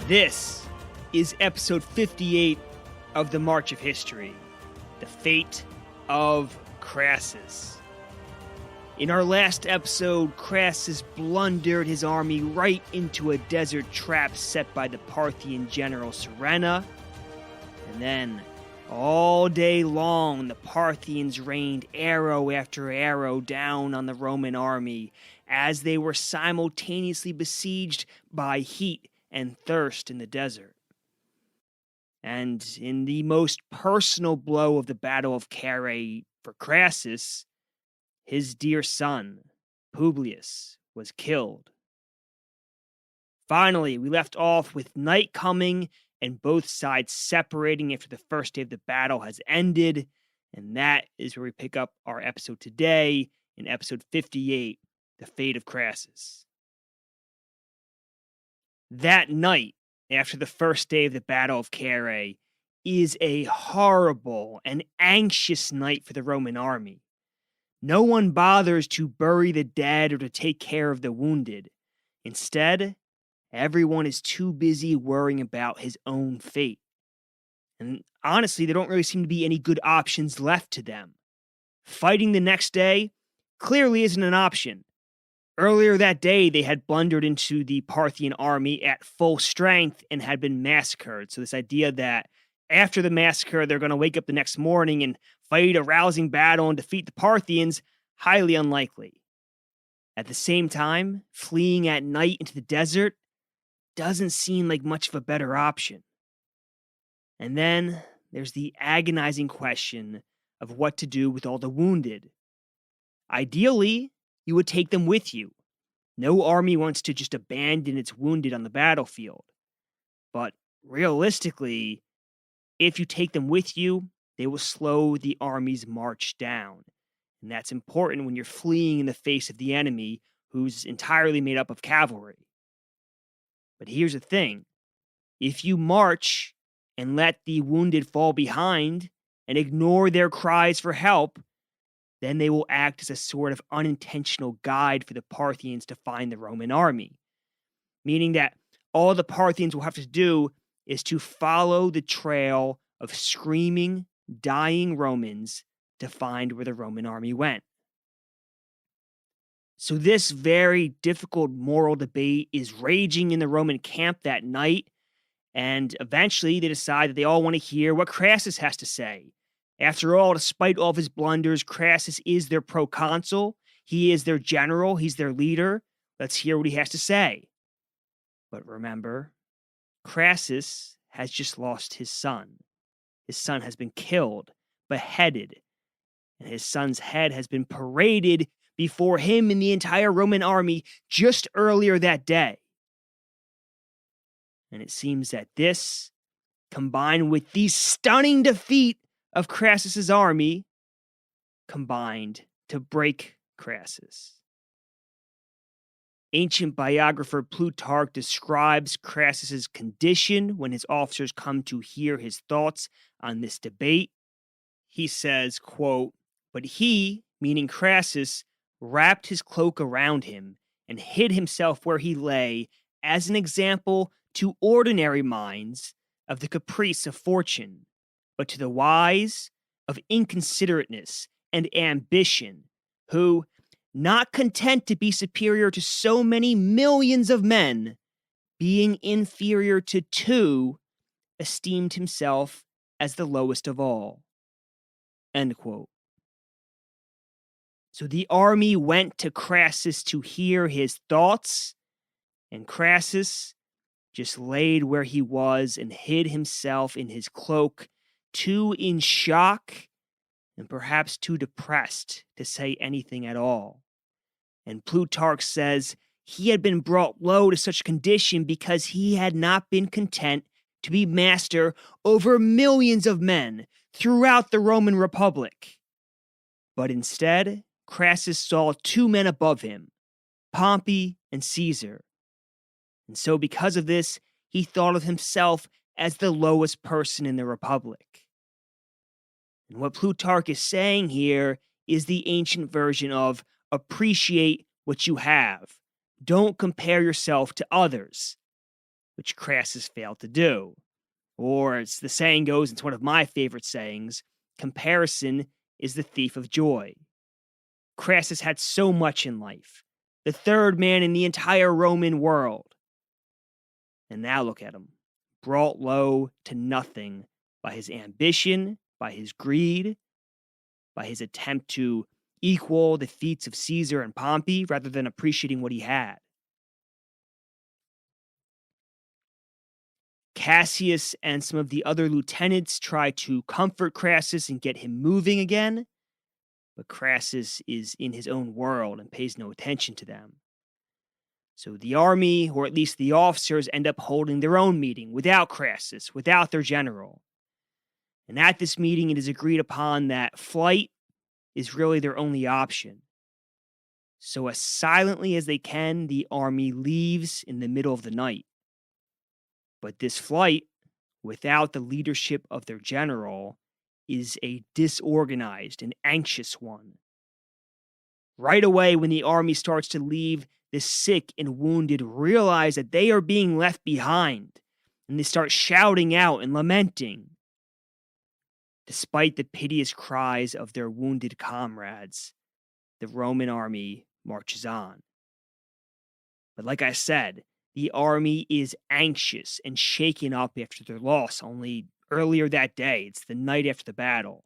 This is episode 58 of the March of History, the Fate of Crassus. In our last episode, Crassus blundered his army right into a desert trap set by the Parthian general Surena, and then all day long the Parthians rained arrow after arrow down on the Roman army as they were simultaneously besieged by heat and thirst in the desert. And in the most personal blow of the Battle of Carrhae for Crassus, his dear son, Publius, was killed. Finally, we left off with night coming and both sides separating after the first day of the battle has ended, and that is where we pick up our episode today in episode 58, the Fate of Crassus. That night, after the first day of the Battle of Carrhae, is a horrible and anxious night for the Roman army. No one bothers to bury the dead or to take care of the wounded. Instead, everyone is too busy worrying about his own fate. And honestly, there don't really seem to be any good options left to them. Fighting the next day clearly isn't an option. Earlier that day, they had blundered into the Parthian army at full strength and had been massacred. So this idea that after the massacre, they're going to wake up the next morning and fight a rousing battle and defeat the Parthians, highly unlikely. At the same time, fleeing at night into the desert doesn't seem like much of a better option. And then there's the agonizing question of what to do with all the wounded. Ideally, you would take them with you. No army wants to just abandon its wounded on the battlefield. But realistically, if you take them with you, they will slow the army's march down. And that's important when you're fleeing in the face of the enemy, who's entirely made up of cavalry. But here's the thing. If you march and let the wounded fall behind and ignore their cries for help, then they will act as a sort of unintentional guide for the Parthians to find the Roman army. Meaning that all the Parthians will have to do is to follow the trail of screaming, dying Romans to find where the Roman army went. So this very difficult moral debate is raging in the Roman camp that night, and eventually they decide that they all want to hear what Crassus has to say. After all, despite all of his blunders, Crassus is their proconsul, he is their general, he's their leader. Let's hear what he has to say. But remember, Crassus has just lost his son. His son has been killed, beheaded, and his son's head has been paraded before him and the entire Roman army just earlier that day. And it seems that this, combined with the stunning defeat of Crassus's army, combined to break Crassus. Ancient biographer Plutarch describes Crassus's condition when his officers come to hear his thoughts on this debate. He says, quote, "But he," meaning Crassus, "wrapped his cloak around him and hid himself where he lay as an example to ordinary minds of the caprice of fortune, but to the wise of inconsiderateness and ambition, who, not content to be superior to so many millions of men, being inferior to two, esteemed himself as the lowest of all." End quote. So the army went to Crassus to hear his thoughts, and Crassus just laid where he was and hid himself in his cloak, too in shock and perhaps too depressed to say anything at all. And Plutarch says he had been brought low to such condition because he had not been content to be master over millions of men throughout the Roman Republic. But instead, Crassus saw two men above him, Pompey and Caesar. And so because of this, he thought of himself as the lowest person in the Republic. And what Plutarch is saying here is the ancient version of appreciate what you have. Don't compare yourself to others. which Crassus failed to do. Or, as the saying goes, it's one of my favorite sayings, comparison is the thief of joy. Crassus had so much in life, the third man in the entire Roman world. And now look at him, brought low to nothing by his ambition, by his greed, by his attempt to equal the feats of Caesar and Pompey rather than appreciating what he had. Cassius and some of the other lieutenants try to comfort Crassus and get him moving again, but Crassus is in his own world and pays no attention to them. So the army, or at least the officers, end up holding their own meeting without Crassus, without their general. And at this meeting, it is agreed upon that flight is really their only option. So as silently as they can, the army leaves in the middle of the night. But this flight, without the leadership of their general, is a disorganized and anxious one. Right away, when the army starts to leave, the sick and wounded realize that they are being left behind, and they start shouting out and lamenting. Despite the piteous cries of their wounded comrades, the Roman army marches on. But like I said, the army is anxious and shaken up after their loss only earlier that day. It's the night after the battle.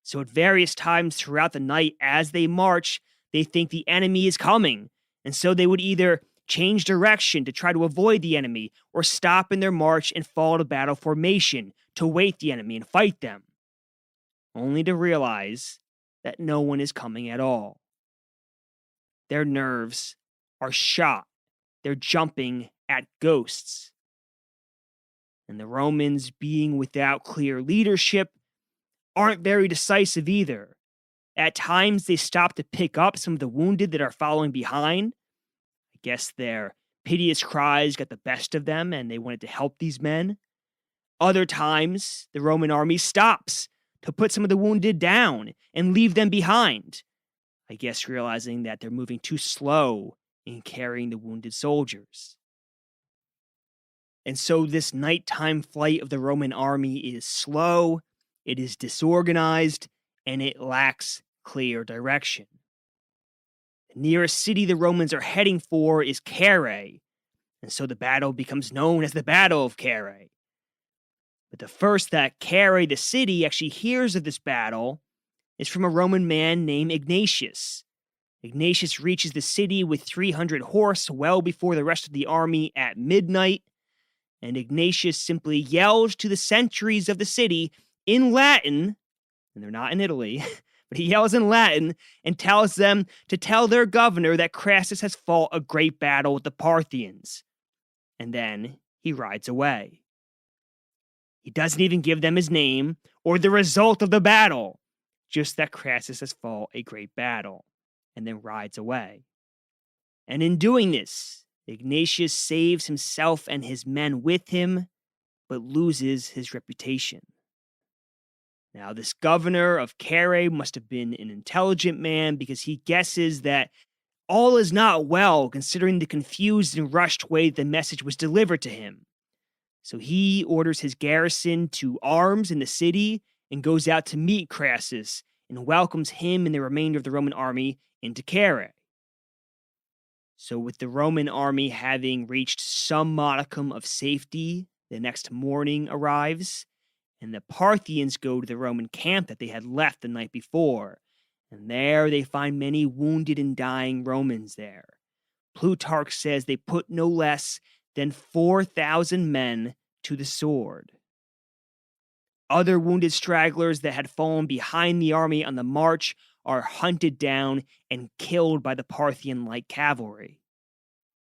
So at various times throughout the night as they march, they think the enemy is coming. And so they would either change direction to try to avoid the enemy or stop in their march and fall to battle formation to wait the enemy and fight them, only to realize that no one is coming at all. Their nerves are shot. They're jumping at ghosts. And the Romans, being without clear leadership, aren't very decisive either. At times, they stop to pick up some of the wounded that are following behind. I guess their piteous cries got the best of them and they wanted to help these men. Other times, the Roman army stops to put some of the wounded down and leave them behind. I guess realizing that they're moving too slow in carrying the wounded soldiers. And so this nighttime flight of the Roman army is slow, it is disorganized, and it lacks clear direction. The nearest city the Romans are heading for is Carrhae, and so the battle becomes known as the Battle of Carrhae. But the first that Carrhae, the city, actually hears of this battle is from a Roman man named Ignatius. Ignatius reaches the city with 300 horse well before the rest of the army at midnight, and Ignatius simply yells to the sentries of the city in Latin, and they're not in Italy, but he yells in Latin and tells them to tell their governor that Crassus has fought a great battle with the Parthians. And then he rides away. He doesn't even give them his name or the result of the battle, just that Crassus has fought a great battle, and then rides away. And in doing this, Ignatius saves himself and his men with him, but loses his reputation. Now, this governor of Carrhae must have been an intelligent man because he guesses that all is not well considering the confused and rushed way the message was delivered to him. So he orders his garrison to arms in the city and goes out to meet Crassus and welcomes him and the remainder of the Roman army into Carrhae. So with the Roman army having reached some modicum of safety, the next morning arrives, and the Parthians go to the Roman camp that they had left the night before, and there they find many wounded and dying Romans there. Plutarch says they put no less than 4,000 men to the sword. Other wounded stragglers that had fallen behind the army on the march are hunted down and killed by the Parthian light cavalry.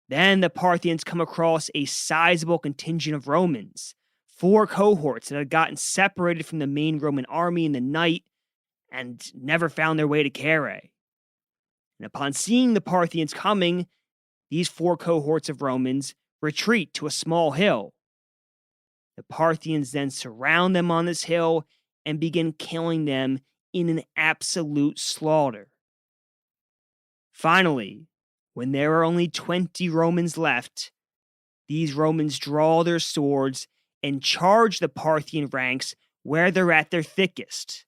Then the Parthians come across a sizable contingent of Romans, 4 cohorts that had gotten separated from the main Roman army in the night and never found their way to Carrhae. And upon seeing the Parthians coming, these 4 cohorts of Romans retreat to a small hill. The Parthians then surround them on this hill and begin killing them in an absolute slaughter. Finally, when there are only 20 Romans left, these Romans draw their swords and charge the Parthian ranks where they're at their thickest.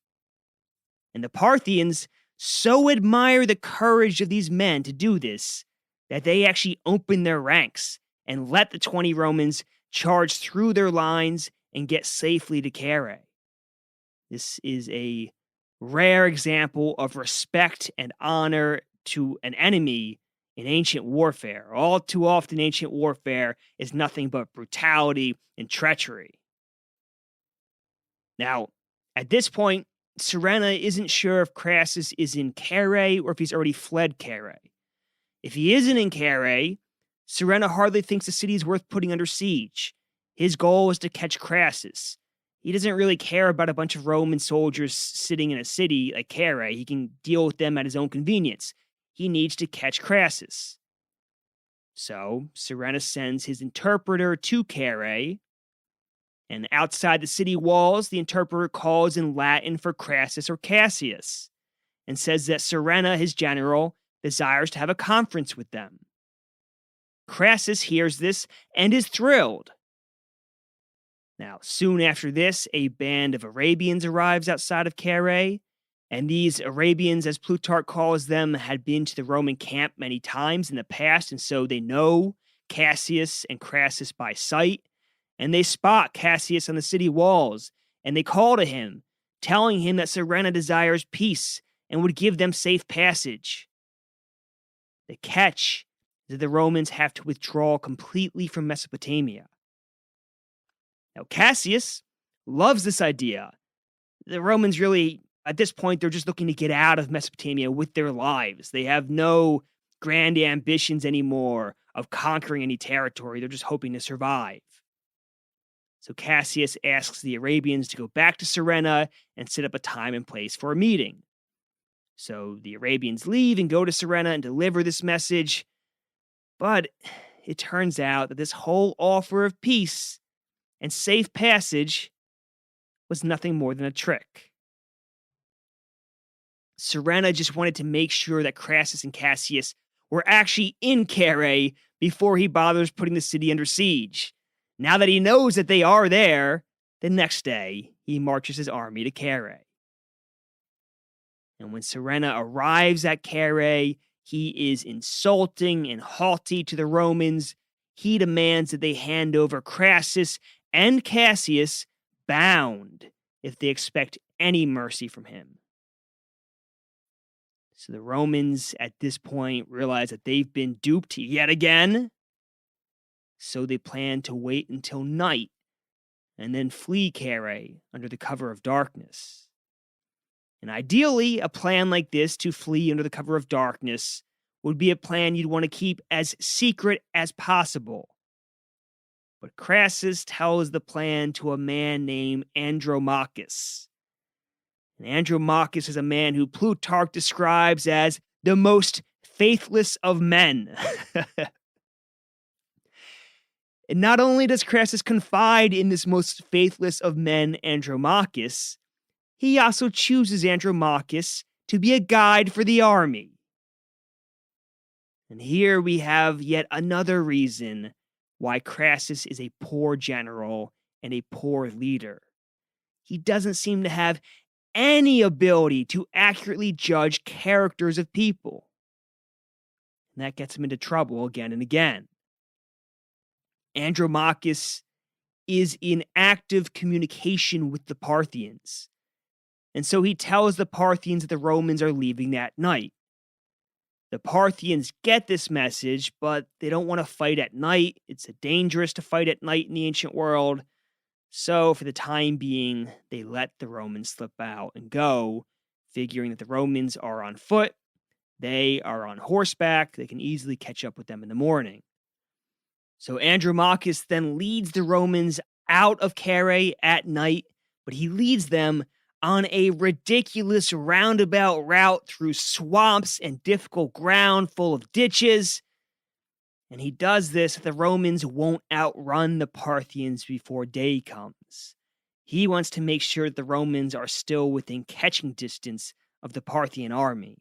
And the Parthians so admire the courage of these men to do this that they actually open their ranks and let the 20 Romans charge through their lines and get safely to Carrhae. This is a rare example of respect and honor to an enemy in ancient warfare. All too often, ancient warfare is nothing but brutality and treachery. Now, at this point, Surena isn't sure if Crassus is in Carrhae or if he's already fled Carrhae. If he isn't in Carrhae, Surena hardly thinks the city is worth putting under siege. His goal is to catch Crassus. He doesn't really care about a bunch of Roman soldiers sitting in a city like Carrhae. He can deal with them at his own convenience. He needs to catch Crassus. So, Surena sends his interpreter to Carrhae, and outside the city walls, the interpreter calls in Latin for Crassus or Cassius, and says that Surena, his general, desires to have a conference with them. Crassus hears this and is thrilled. Now, soon after this, a band of Arabians arrives outside of Carrhae, and these Arabians, as Plutarch calls them, had been to the Roman camp many times in the past, and so they know Cassius and Crassus by sight, and they spot Cassius on the city walls, and they call to him, telling him that Surena desires peace and would give them safe passage. The catch is that the Romans have to withdraw completely from Mesopotamia. Now, Cassius loves this idea. The Romans really, at this point, they're just looking to get out of Mesopotamia with their lives. They have no grand ambitions anymore of conquering any territory. They're just hoping to survive. So Cassius asks the Arabians to go back to Surena and set up a time and place for a meeting. So the Arabians leave and go to Surena and deliver this message. But it turns out that this whole offer of peace and safe passage was nothing more than a trick. Surena just wanted to make sure that Crassus and Cassius were actually in Carrhae before he bothers putting the city under siege. Now that he knows that they are there, the next day he marches his army to Carrhae. And when Surena arrives at Carrhae, he is insulting and haughty to the Romans. He demands that they hand over Crassus and Cassius bound if they expect any mercy from him. So the Romans at this point realize that they've been duped yet again. So they plan to wait until night and then flee Carrhae under the cover of darkness. And ideally, a plan like this to flee under the cover of darkness would be a plan you'd want to keep as secret as possible. But Crassus tells the plan to a man named Andromachus. And Andromachus is a man who Plutarch describes as the most faithless of men. And not only does Crassus confide in this most faithless of men, Andromachus, he also chooses Andromachus to be a guide for the army. And here we have yet another reason why Crassus is a poor general and a poor leader. He doesn't seem to have any ability to accurately judge characters of people. And that gets him into trouble again and again. Andromachus is in active communication with the Parthians. And so he tells the Parthians that the Romans are leaving that night. The Parthians get this message, but they don't want to fight at night. It's dangerous to fight at night in the ancient world. So for the time being, they let the Romans slip out and go, figuring that the Romans are on foot, they are on horseback, they can easily catch up with them in the morning. So Andromachus then leads the Romans out of Carrhae at night, but he leads them on a ridiculous roundabout route through swamps and difficult ground full of ditches. And he does this so the Romans won't outrun the Parthians before day comes. He wants to make sure that the Romans are still within catching distance of the Parthian army.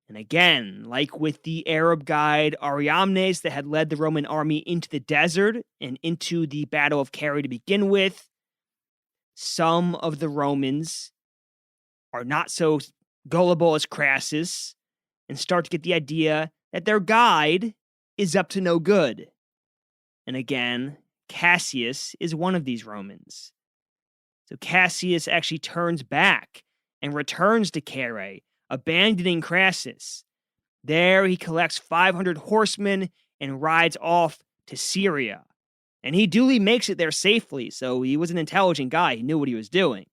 And again, like with the Arab guide Ariamnes that had led the Roman army into the desert and into the Battle of Carrhae to begin with, some of the Romans are not so gullible as Crassus and start to get the idea that their guide is up to no good. And again, Cassius is one of these Romans. So Cassius actually turns back and returns to Carrhae, abandoning Crassus. There he collects 500 horsemen and rides off to Syria. And he duly makes it there safely, so he was an intelligent guy. He knew what he was doing.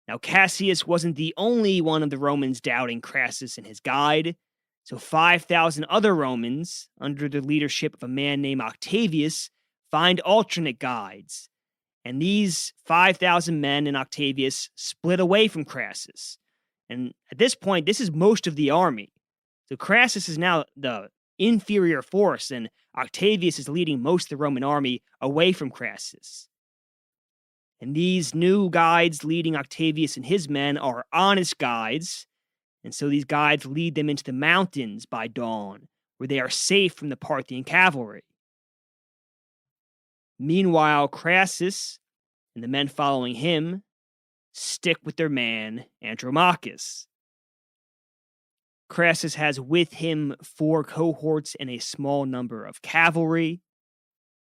Now, Cassius wasn't the only one of the Romans doubting Crassus and his guide. So 5,000 other Romans, under the leadership of a man named Octavius, find alternate guides. And these 5,000 men and Octavius split away from Crassus. And at this point, this is most of the army. So Crassus is now the inferior force, and Octavius is leading most of the Roman army away from Crassus. And these new guides leading Octavius and his men are honest guides. And so these guides lead them into the mountains by dawn, where they are safe from the Parthian cavalry. Meanwhile, Crassus and the men following him stick with their man, Andromachus. Crassus has with him 4 cohorts and a small number of cavalry.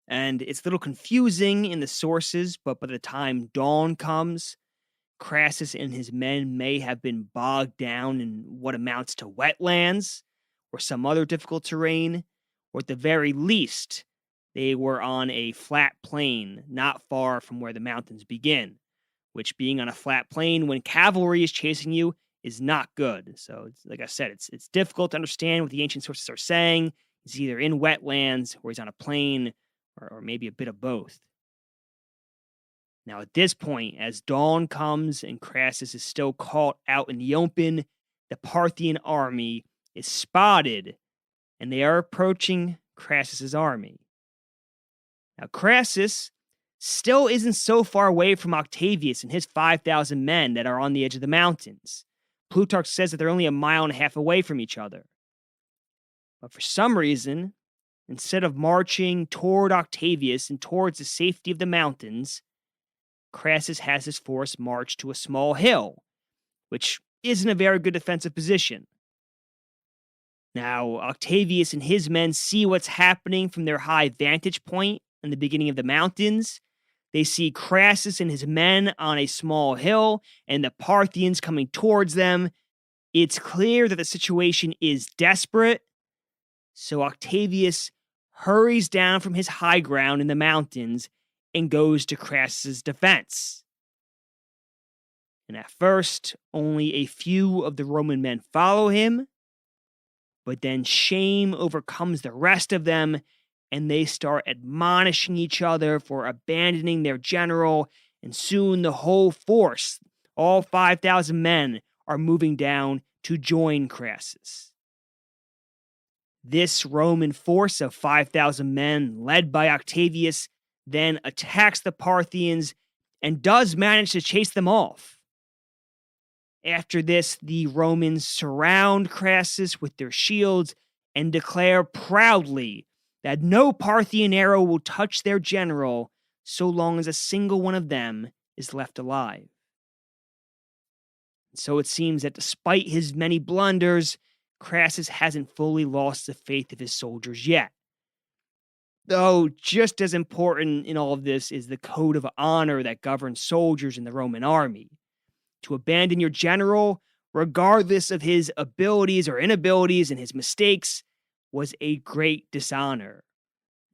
And it's a little confusing in the sources, but by the time dawn comes, Crassus and his men may have been bogged down in what amounts to wetlands or some other difficult terrain, or at the very least, they were on a flat plain not far from where the mountains begin, which being on a flat plain when cavalry is chasing you is not good. So, like I said, it's difficult to understand what the ancient sources are saying. He's either in wetlands or he's on a plain, or maybe a bit of both. Now, at this point, as dawn comes and Crassus is still caught out in the open, the Parthian army is spotted, and they are approaching Crassus's army. Now, Crassus still isn't so far away from Octavius and his 5,000 men that are on the edge of the mountains. Plutarch says that they're only 1.5 miles away from each other. But for some reason, instead of marching toward Octavius and towards the safety of the mountains, Crassus has his force march to a small hill, which isn't a very good defensive position. Now, Octavius and his men see what's happening from their high vantage point in the beginning of the mountains. They see Crassus and his men on a small hill and the Parthians coming towards them. It's clear that the situation is desperate. So Octavius hurries down from his high ground in the mountains and goes to Crassus's defense. And at first, only a few of the Roman men follow him, but then shame overcomes the rest of them, and they start admonishing each other for abandoning their general, and soon the whole force, all 5,000 men, are moving down to join Crassus. This Roman force of 5,000 men, led by Octavius, then attacks the Parthians and does manage to chase them off. After this, the Romans surround Crassus with their shields and declare proudly that no Parthian arrow will touch their general so long as a single one of them is left alive. So it seems that despite his many blunders, Crassus hasn't fully lost the faith of his soldiers yet. Though just as important in all of this is the code of honor that governs soldiers in the Roman army. To abandon your general, regardless of his abilities or inabilities and his mistakes, was a great dishonor.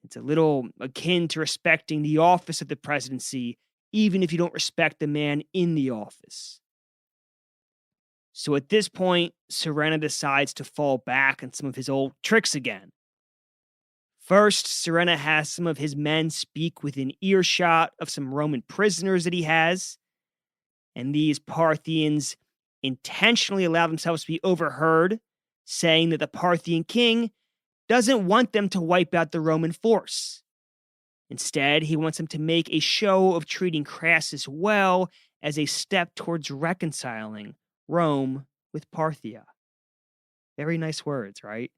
It's a little akin to respecting the office of the presidency, even if you don't respect the man in the office. So at this point, Surena decides to fall back on some of his old tricks again. First, Surena has some of his men speak within earshot of some Roman prisoners that he has, and these Parthians intentionally allow themselves to be overheard, saying that the Parthian king doesn't want them to wipe out the Roman force. Instead, he wants them to make a show of treating Crassus well as a step towards reconciling Rome with Parthia. Very nice words, right?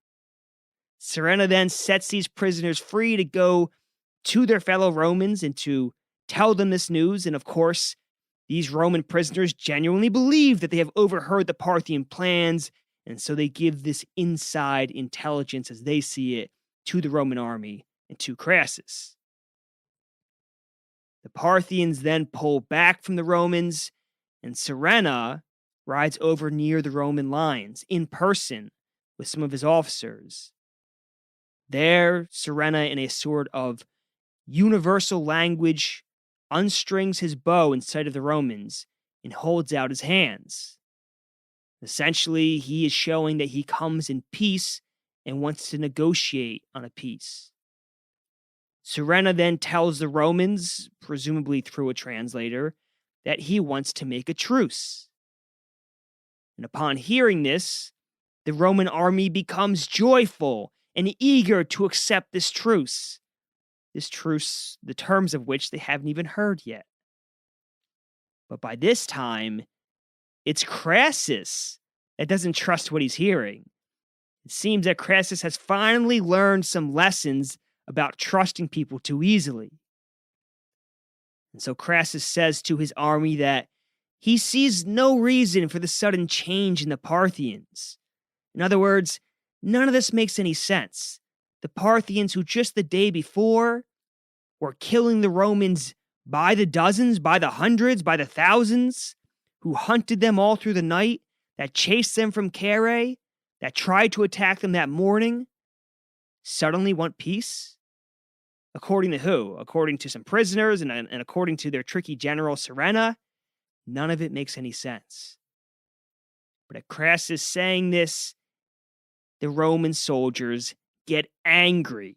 Surena then sets these prisoners free to go to their fellow Romans and to tell them this news. And of course, these Roman prisoners genuinely believe that they have overheard the Parthian plans, and so they give this inside intelligence, as they see it, to the Roman army and to Crassus. The Parthians then pull back from the Romans, and Surena rides over near the Roman lines in person with some of his officers. There, Surena, in a sort of universal language, unstrings his bow in sight of the Romans and holds out his hands. Essentially, he is showing that he comes in peace and wants to negotiate on a peace. Surena then tells the Romans, presumably through a translator, that he wants to make a truce. And upon hearing this, the Roman army becomes joyful and eager to accept this truce. This truce, the terms of which they haven't even heard yet. But by this time, it's Crassus that doesn't trust what he's hearing. It seems that Crassus has finally learned some lessons about trusting people too easily. And so Crassus says to his army that he sees no reason for the sudden change in the Parthians. In other words, none of this makes any sense. The Parthians, who just the day before were killing the Romans by the dozens, by the hundreds, by the thousands, who hunted them all through the night, that chased them from Carrhae, that tried to attack them that morning, suddenly want peace? According to who? According to some prisoners and according to their tricky general Surena? None of it makes any sense. But at Crassus saying this, the Roman soldiers get angry.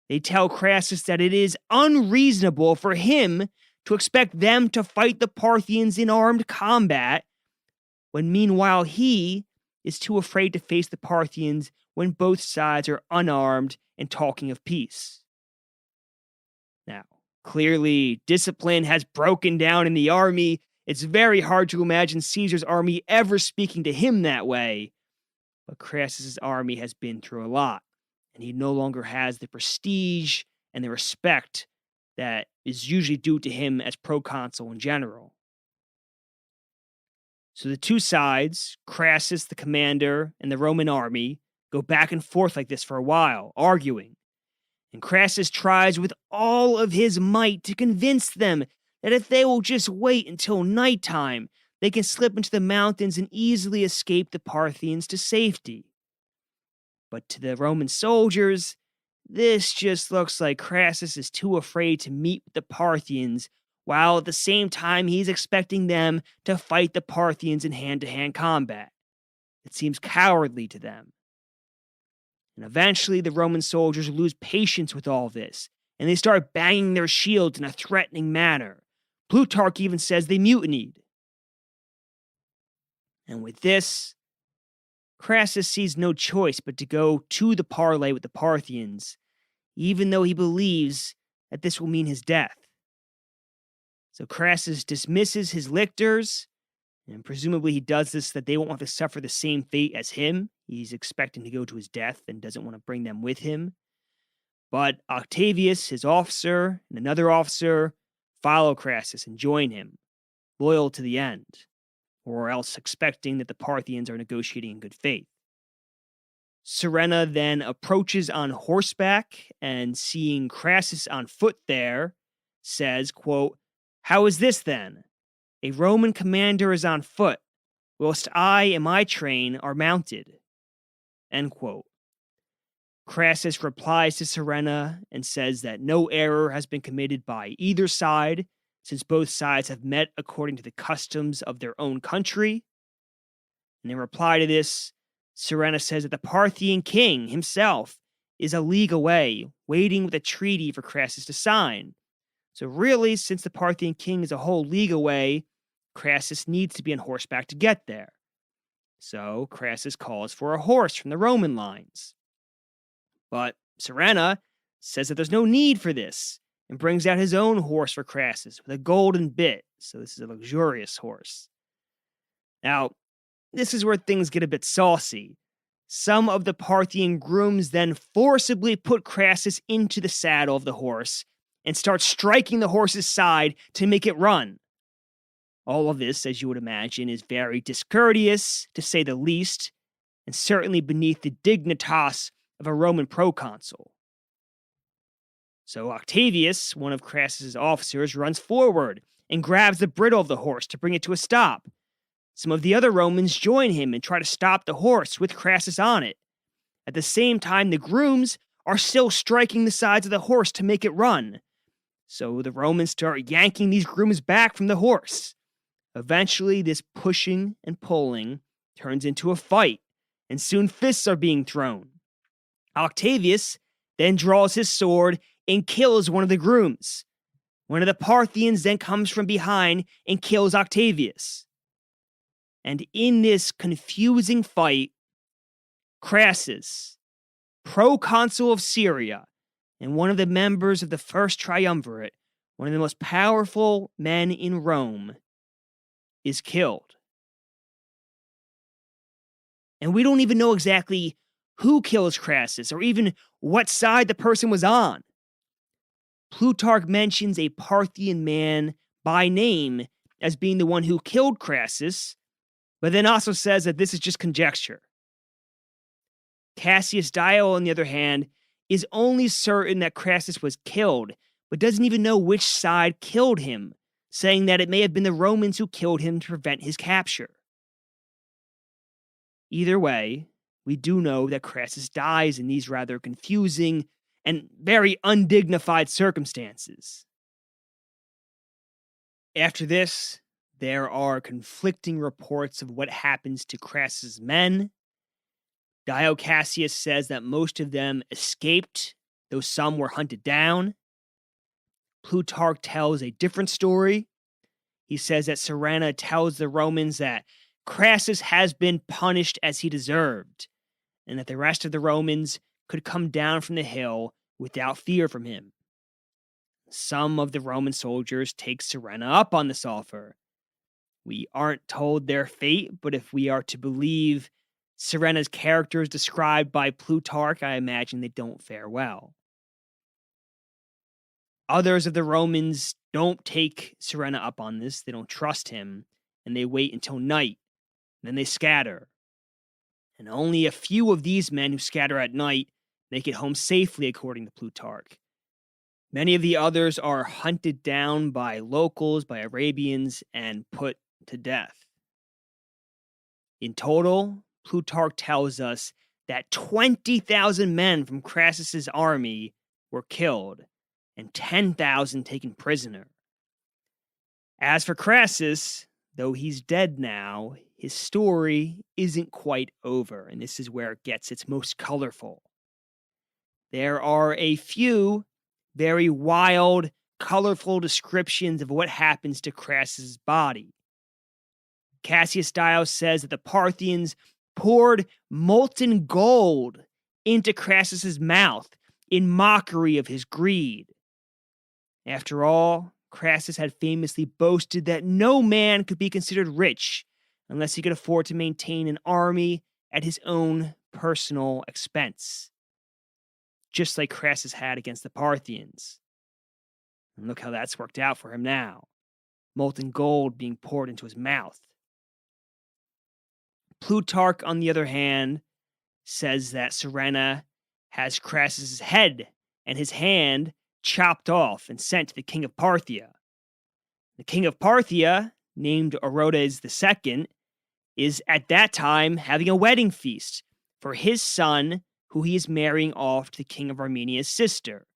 They tell Crassus that it is unreasonable for him to expect them to fight the Parthians in armed combat, when meanwhile he is too afraid to face the Parthians when both sides are unarmed and talking of peace. Now, clearly, discipline has broken down in the army. It's very hard to imagine Caesar's army ever speaking to him that way. But Crassus's army has been through a lot, and he no longer has the prestige and the respect that is usually due to him as proconsul in general. So the two sides, Crassus, the commander, and the Roman army, go back and forth like this for a while, arguing. And Crassus tries with all of his might to convince them that if they will just wait until nighttime, they can slip into the mountains and easily escape the Parthians to safety. But to the Roman soldiers, this just looks like Crassus is too afraid to meet with the Parthians, while at the same time he's expecting them to fight the Parthians in hand-to-hand combat. It seems cowardly to them. And eventually the Roman soldiers lose patience with all this, and they start banging their shields in a threatening manner. Plutarch even says they mutinied. And with this, Crassus sees no choice but to go to the parley with the Parthians, even though he believes that this will mean his death. So Crassus dismisses his lictors, and presumably he does this that they won't have to suffer the same fate as him. He's expecting to go to his death and doesn't want to bring them with him. But Octavius, his officer, and another officer follow Crassus and join him, loyal to the end, or else expecting that the Parthians are negotiating in good faith. Surena then approaches on horseback, and seeing Crassus on foot there, says, quote, "How is this then? A Roman commander is on foot, whilst I and my train are mounted." End quote. Crassus replies to Surena and says that no error has been committed by either side, since both sides have met according to the customs of their own country. And in reply to this, Surena says that the Parthian king himself is a league away, waiting with a treaty for Crassus to sign. So really, since the Parthian king is a whole league away, Crassus needs to be on horseback to get there. So Crassus calls for a horse from the Roman lines. But Surena says that there's no need for this, and brings out his own horse for Crassus with a golden bit. So this is a luxurious horse. Now, this is where things get a bit saucy. Some of the Parthian grooms then forcibly put Crassus into the saddle of the horse and start striking the horse's side to make it run. All of this, as you would imagine, is very discourteous, to say the least, and certainly beneath the dignitas of a Roman proconsul. So Octavius, one of Crassus's officers, runs forward and grabs the bridle of the horse to bring it to a stop. Some of the other Romans join him and try to stop the horse with Crassus on it. At the same time, the grooms are still striking the sides of the horse to make it run. So the Romans start yanking these grooms back from the horse. Eventually, this pushing and pulling turns into a fight, and soon fists are being thrown. Octavius then draws his sword and kills one of the grooms. One of the Parthians then comes from behind and kills Octavius. And in this confusing fight, Crassus, proconsul of Syria, and one of the members of the first triumvirate, one of the most powerful men in Rome, is killed. And we don't even know exactly who kills Crassus or even what side the person was on. Plutarch mentions a Parthian man by name as being the one who killed Crassus, but then also says that this is just conjecture. Cassius Dio, on the other hand, is only certain that Crassus was killed, but doesn't even know which side killed him, saying that it may have been the Romans who killed him to prevent his capture. Either way, we do know that Crassus dies in these rather confusing and very undignified circumstances. After this, there are conflicting reports of what happens to Crassus' men. Dio Cassius says that most of them escaped, though some were hunted down. Plutarch tells a different story. He says that Surena tells the Romans that Crassus has been punished as he deserved, and that the rest of the Romans could come down from the hill without fear from him. Some of the Roman soldiers take Surena up on this offer. We aren't told their fate, but if we are to believe Surena's characters described by Plutarch, I imagine they don't fare well. Others of the Romans don't take Surena up on this. They don't trust him, and they wait until night. Then they scatter. And only a few of these men who scatter at night make it home safely, according to Plutarch. Many of the others are hunted down by locals, by Arabians, and put to death. In total, Plutarch tells us that 20,000 men from Crassus's army were killed, and 10,000 taken prisoner. As for Crassus, though he's dead now, his story isn't quite over, and this is where it gets its most colorful. There are a few very wild, colorful descriptions of what happens to Crassus' body. Cassius Dio says that the Parthians poured molten gold into Crassus' mouth in mockery of his greed. After all, Crassus had famously boasted that no man could be considered rich unless he could afford to maintain an army at his own personal expense, just like Crassus had against the Parthians. And look how that's worked out for him now. Molten gold being poured into his mouth. Plutarch, on the other hand, says that Surena has Crassus' head and his hand chopped off and sent to the king of Parthia. The king of Parthia, named Orodes II, is at that time having a wedding feast for his son, who he is marrying off to the king of Armenia's sister.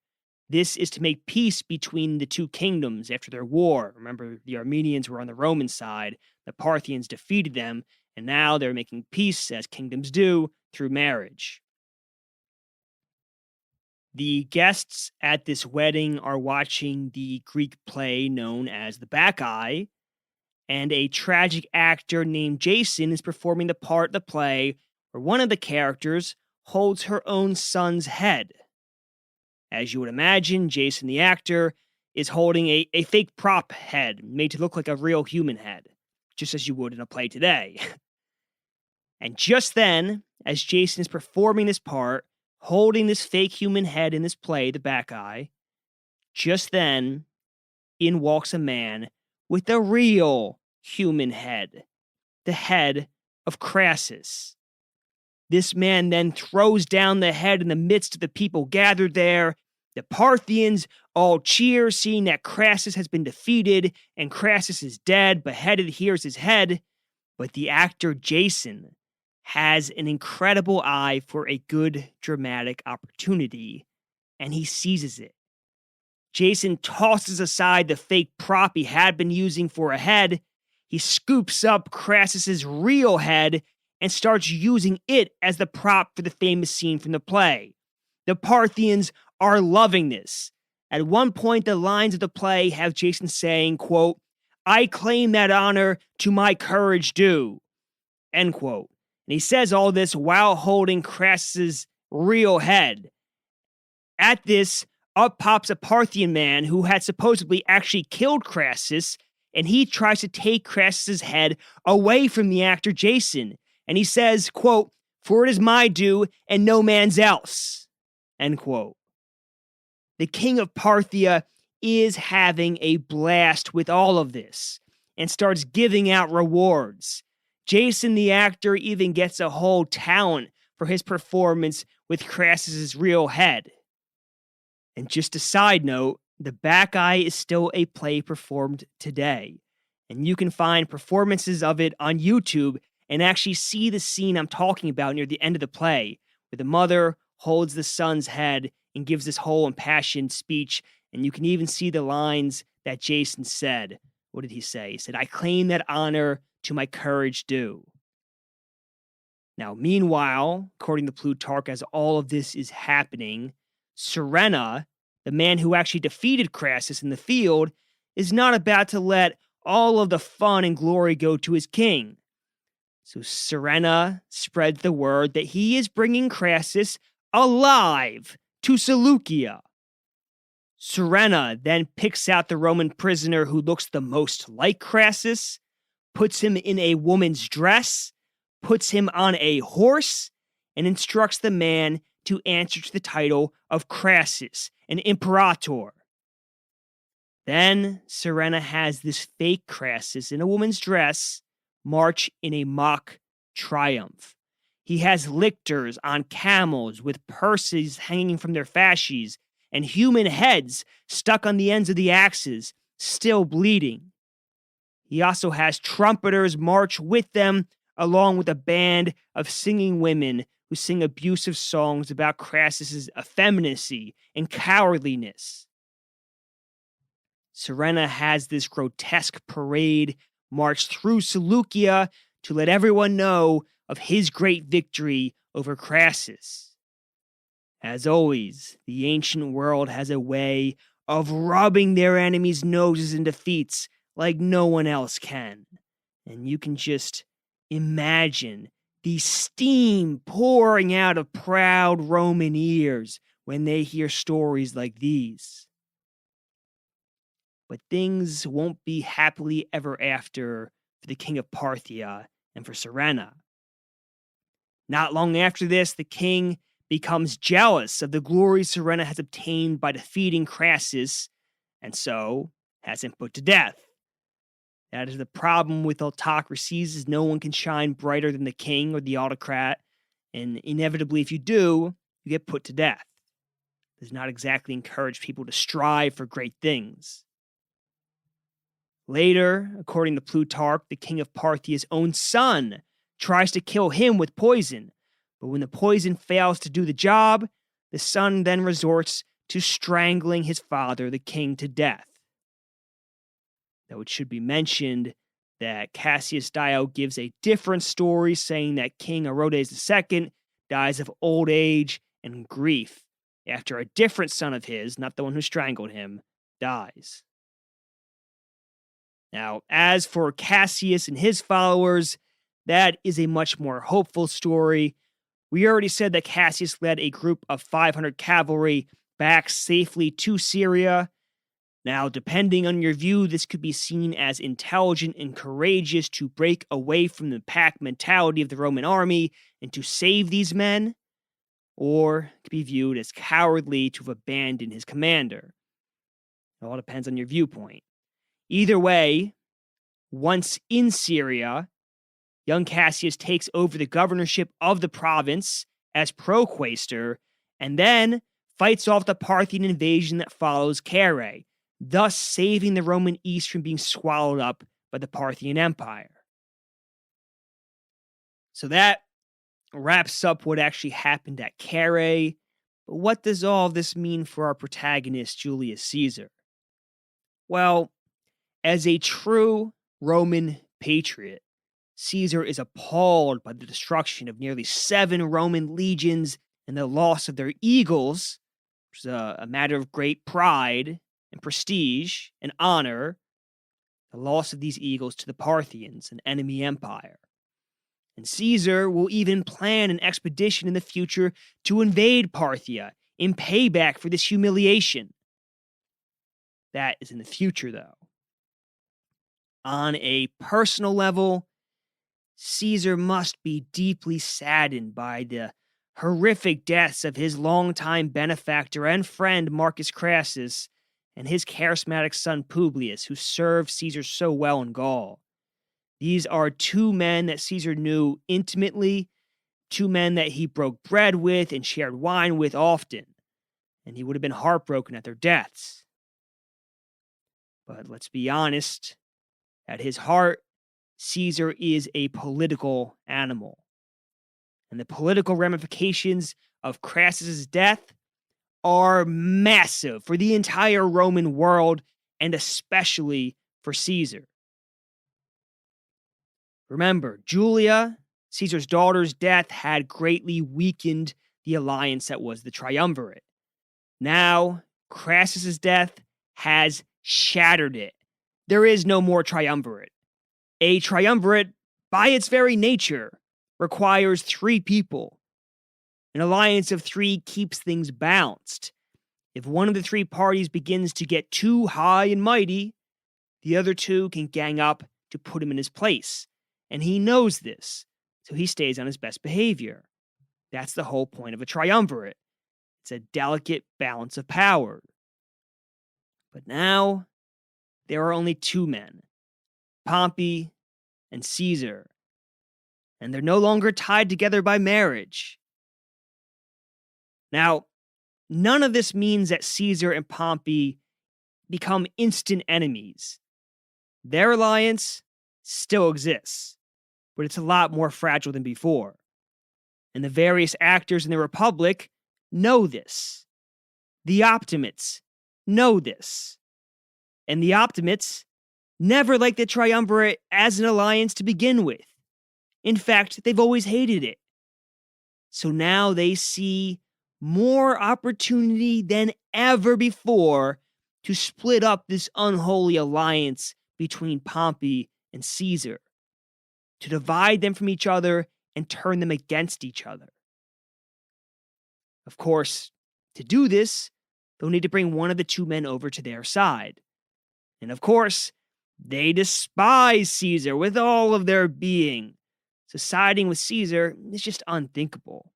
This is to make peace between the two kingdoms after their war. Remember, the Armenians were on the Roman side, the Parthians defeated them, and now they're making peace, as kingdoms do, through marriage. The guests at this wedding are watching the Greek play known as the Bacchae, and a tragic actor named Jason is performing the part of the play where one of the characters holds her own son's head. As you would imagine, Jason the actor is holding a fake prop head made to look like a real human head, just as you would in a play today. And just then, as Jason is performing this part, holding this fake human head in this play, the back eye, just then, in walks a man with a real human head, the head of Crassus. This man then throws down the head in the midst of the people gathered there. The Parthians all cheer, seeing that Crassus has been defeated and Crassus is dead, beheaded. Here's his head. But the actor Jason has an incredible eye for a good dramatic opportunity, and he seizes it. Jason tosses aside the fake prop he had been using for a head. He scoops up Crassus's real head and starts using it as the prop for the famous scene from the play. The Parthians are loving this. At one point, the lines of the play have Jason saying, quote, "I claim that honor to my courage due," end quote. And he says all this while holding Crassus's real head. At this, up pops a Parthian man who had supposedly actually killed Crassus, and he tries to take Crassus's head away from the actor Jason. And he says, quote, "For it is my due and no man's else," end quote. The king of Parthia is having a blast with all of this and starts giving out rewards. Jason, the actor, even gets a whole talent for his performance with Crassus's real head. And just a side note, the back eye is still a play performed today. And you can find performances of it on YouTube and actually see the scene I'm talking about near the end of the play, where the mother holds the son's head and gives this whole impassioned speech. And you can even see the lines that Jason said. What did he say? He said, "I claim that honor to my courage due." Now, meanwhile, according to Plutarch, as all of this is happening, Surena, the man who actually defeated Crassus in the field, is not about to let all of the fun and glory go to his king. So Surena spreads the word that he is bringing Crassus alive to Seleucia. Surena then picks out the Roman prisoner who looks the most like Crassus, puts him in a woman's dress, puts him on a horse, and instructs the man to answer to the title of Crassus, an imperator. Then Surena has this fake Crassus in a woman's dress march in a mock triumph. He has lictors on camels with purses hanging from their fasces and human heads stuck on the ends of the axes, still bleeding. He also has trumpeters march with them, along with a band of singing women who sing abusive songs about Crassus's effeminacy and cowardliness. Surena has this grotesque parade march through Seleucia to let everyone know of his great victory over Crassus. As always, the ancient world has a way of rubbing their enemies' noses in defeats like no one else can. And you can just imagine the steam pouring out of proud Roman ears when they hear stories like these. But things won't be happily ever after for the king of Parthia and for Surena. Not long after this, the king becomes jealous of the glory Surena has obtained by defeating Crassus, and so has him put to death. That is the problem with autocracies, is no one can shine brighter than the king or the autocrat, and inevitably, if you do, you get put to death. It does not exactly encourage people to strive for great things. Later, according to Plutarch, the king of Parthia's own son tries to kill him with poison, but when the poison fails to do the job, the son then resorts to strangling his father, the king, to death. Though it should be mentioned that Cassius Dio gives a different story, saying that King Orodes II dies of old age and grief after a different son of his, not the one who strangled him, dies. Now, as for Cassius and his followers, that is a much more hopeful story. We already said that Cassius led a group of 500 cavalry back safely to Syria. Now, depending on your view, this could be seen as intelligent and courageous to break away from the pack mentality of the Roman army and to save these men, or it could be viewed as cowardly to have abandoned his commander. It all depends on your viewpoint. Either way, once in Syria, young Cassius takes over the governorship of the province as proquaestor and then fights off the Parthian invasion that follows Carrhae, thus saving the Roman East from being swallowed up by the Parthian Empire. So that wraps up what actually happened at Carrhae. But what does all of this mean for our protagonist, Julius Caesar? Well, as a true Roman patriot, Caesar is appalled by the destruction of nearly 7 Roman legions and the loss of their eagles, which is a matter of great pride and prestige and honor, the loss of these eagles to the Parthians, an enemy empire. And Caesar will even plan an expedition in the future to invade Parthia in payback for this humiliation. That is in the future, though. On a personal level, Caesar must be deeply saddened by the horrific deaths of his longtime benefactor and friend Marcus Crassus and his charismatic son Publius, who served Caesar so well in Gaul. These are 2 men that Caesar knew intimately, 2 men that he broke bread with and shared wine with often, and he would have been heartbroken at their deaths. But let's be honest, at his heart, Caesar is a political animal. And the political ramifications of Crassus's death are massive for the entire Roman world and especially for Caesar. Remember, Julia, Caesar's daughter's death had greatly weakened the alliance that was the triumvirate. Now, Crassus's death has shattered it. There is no more triumvirate. A triumvirate, by its very nature, requires 3 people. An alliance of 3 keeps things balanced. If one of the 3 parties begins to get too high and mighty, the other 2 can gang up to put him in his place. And he knows this, so he stays on his best behavior. That's the whole point of a triumvirate. It's a delicate balance of power. But now, there are only 2 men, Pompey and Caesar, and they're no longer tied together by marriage. Now, none of this means that Caesar and Pompey become instant enemies. Their alliance still exists, but it's a lot more fragile than before. And the various actors in the Republic know this. The Optimates know this. And the Optimates never liked the triumvirate as an alliance to begin with. In fact, they've always hated it. So now they see more opportunity than ever before to split up this unholy alliance between Pompey and Caesar, to divide them from each other and turn them against each other. Of course, to do this, they'll need to bring one of the 2 men over to their side. And of course, they despise Caesar with all of their being. So siding with Caesar is just unthinkable.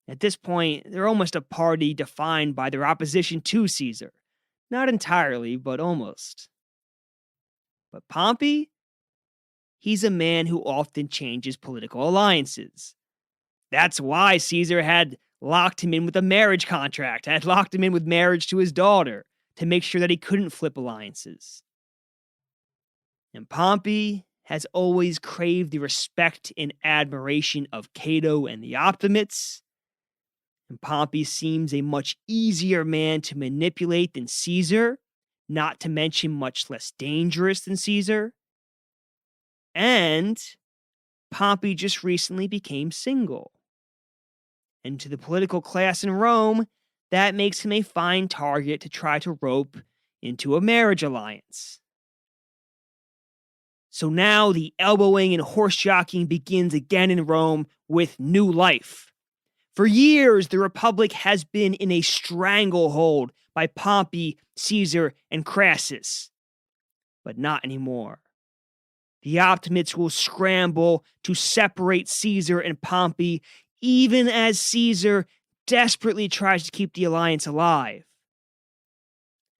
At this point, they're almost a party defined by their opposition to Caesar. Not entirely, but almost. But Pompey? He's a man who often changes political alliances. That's why Caesar had locked him in with a marriage contract, had locked him in with marriage to his daughter, to make sure that he couldn't flip alliances. And Pompey has always craved the respect and admiration of Cato and the Optimates. And Pompey seems a much easier man to manipulate than Caesar, not to mention much less dangerous than Caesar. And Pompey just recently became single. And to the political class in Rome, that makes him a fine target to try to rope into a marriage alliance. So now the elbowing and horse jockeying begins again in Rome with new life. For years, the Republic has been in a stranglehold by Pompey, Caesar, and Crassus. But not anymore. The Optimates will scramble to separate Caesar and Pompey, even as Caesar desperately tries to keep the alliance alive.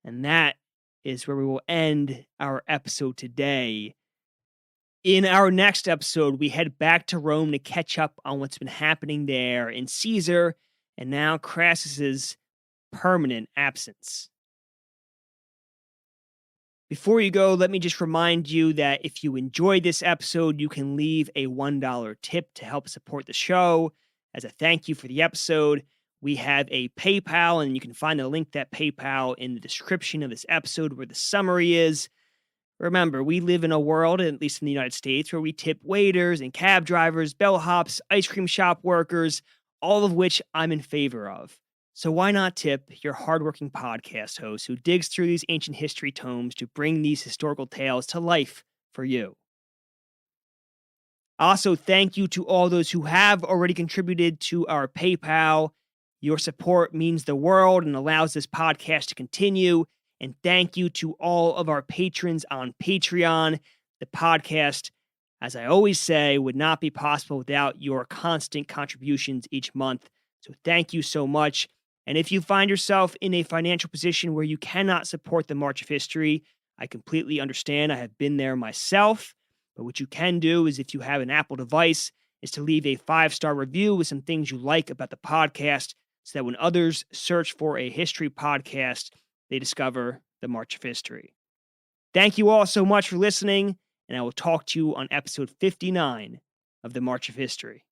And that is where we will end our episode today. In our next episode, we head back to Rome to catch up on what's been happening there in Caesar and now Crassus's permanent absence. Before you go, let me just remind you that if you enjoyed this episode, you can leave a $1 tip to help support the show. As a thank you for the episode, we have a PayPal, and you can find the link to that PayPal in the description of this episode where the summary is. Remember, we live in a world, at least in the United States, where we tip waiters and cab drivers, bellhops, ice cream shop workers, all of which I'm in favor of. So why not tip your hardworking podcast host who digs through these ancient history tomes to bring these historical tales to life for you? Also, thank you to all those who have already contributed to our PayPal. Your support means the world and allows this podcast to continue. And thank you to all of our patrons on Patreon. The podcast, as I always say, would not be possible without your constant contributions each month. So thank you so much. And if you find yourself in a financial position where you cannot support the March of History, I completely understand. I have been there myself. But what you can do is, if you have an Apple device, is to leave a 5-star review with some things you like about the podcast so that when others search for a history podcast, they discover the March of History. Thank you all so much for listening, and I will talk to you on episode 59 of the March of History.